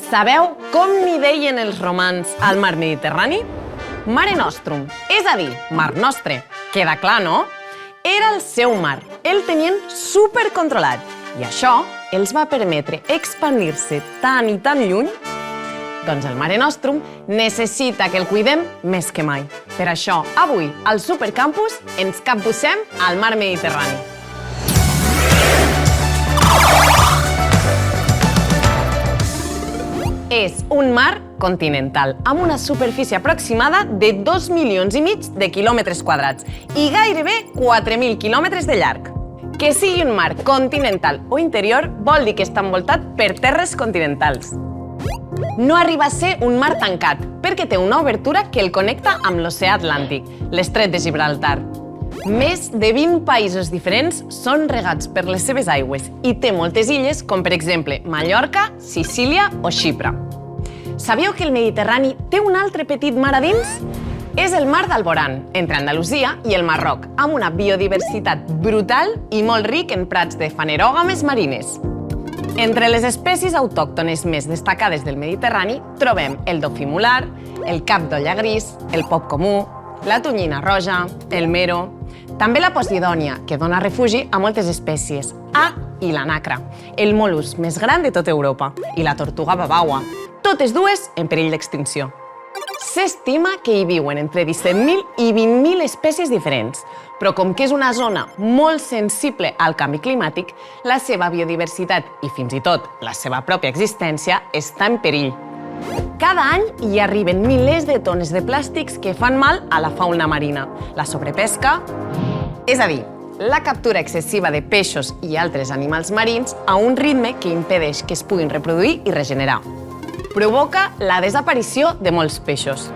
Sabeu com n'hi deien els romans al mar Mediterrani? Mare Nostrum, és a dir, mar nostre. Queda clar, no? Era el seu mar, el tenien supercontrolat i això els va permetre expandir-se tan i tan lluny. Doncs el Mare Nostrum necessita que el cuidem més que mai. Per això, avui, al Supercampus, ens capbussem al mar Mediterrani. És un mar continental, amb una superfície aproximada de 2,5 milions de quilòmetres quadrats i gairebé 4.000 quilòmetres de llarg. Que sigui un mar continental o interior vol dir que està envoltat per terres continentals. No arriba a ser un mar tancat, perquè té una obertura que el connecta amb l'oceà Atlàntic, l'estret de Gibraltar. Més de 20 països diferents són regats per les seves aigües i té moltes illes, com per exemple Mallorca, Sicília o Xipre. Sabíeu que el Mediterrani té un altre petit mar a dins? És el mar d'Alborán, entre Andalusia i el Marroc, amb una biodiversitat brutal i molt ric en prats de fanerògames marines. Entre les espècies autòctones més destacades del Mediterrani trobem el dofí mular, el cap d'olla gris, el pop comú, la tonyina roja, el mero, també la posidònia, que dona refugi a moltes espècies, i la nacra, el mol·lusc més gran de tota Europa, i la tortuga babaua, totes dues en perill d'extinció. S'estima que hi viuen entre 17.000 i 20.000 espècies diferents, però com que és una zona molt sensible al canvi climàtic, la seva biodiversitat i fins i tot la seva pròpia existència està en perill. Cada any hi arriben milers de tones de plàstics que fan mal a la fauna marina. La sobrepesca, és a dir, la captura excessiva de peixos i altres animals marins a un ritme que impedeix que es puguin reproduir i regenerar. Provoca la desaparició de molts peixos.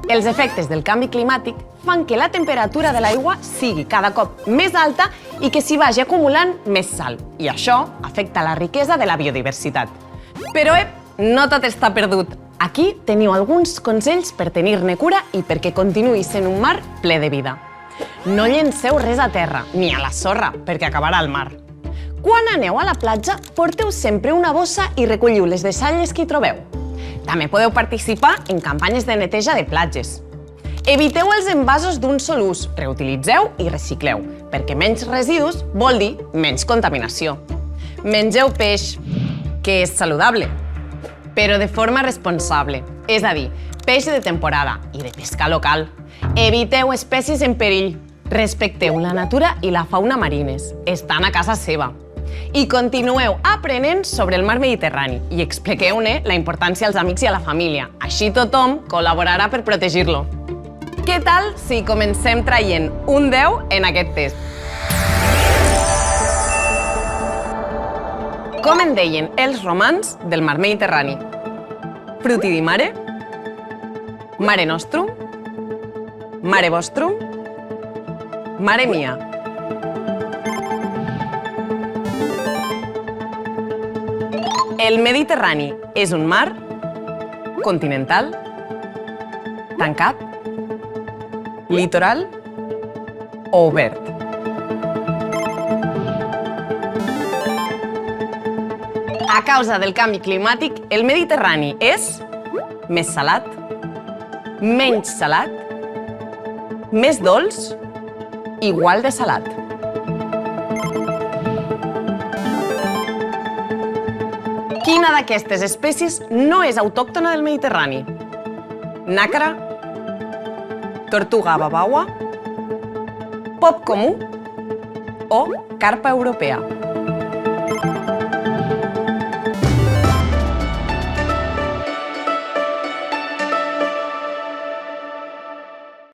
Els efectes del canvi climàtic fan que la temperatura de l'aigua sigui cada cop més alta i que s'hi vagi acumulant més sal, i això afecta la riquesa de la biodiversitat. Però no tot està perdut. Aquí teniu alguns consells per tenir-ne cura i perquè continuï sent un mar ple de vida. No llenceu res a terra, ni a la sorra, perquè acabarà al mar. Quan aneu a la platja, porteu sempre una bossa i recolliu les deixalles que hi trobeu. També podeu participar en campanyes de neteja de platges. Eviteu els envasos d'un sol ús, reutilitzeu i recicleu, perquè menys residus vol dir menys contaminació. Mengeu peix, que és saludable, però de forma responsable, és a dir, peix de temporada i de pesca local. Eviteu espècies en perill, respecteu la natura i la fauna marines, estan a casa seva. I continueu aprenent sobre el mar Mediterrani i expliqueu-ne la importància als amics i a la família. Així tothom col·laborarà per protegir-lo. Què tal si comencem traient un 10 en aquest test? Com en deien els romans del mar Mediterrani? Fruti di mare? Mare Nostrum? Mare Vostrum? Mare Mia? El Mediterrani és un mar continental, tancat, litoral o obert. A causa del canvi climàtic, el Mediterrani és més salat, menys salat, més dolç, igual de salat. Quina d'aquestes espècies no és autòctona del Mediterrani? Nàcra, tortuga babaua, pop comú o carpa europea.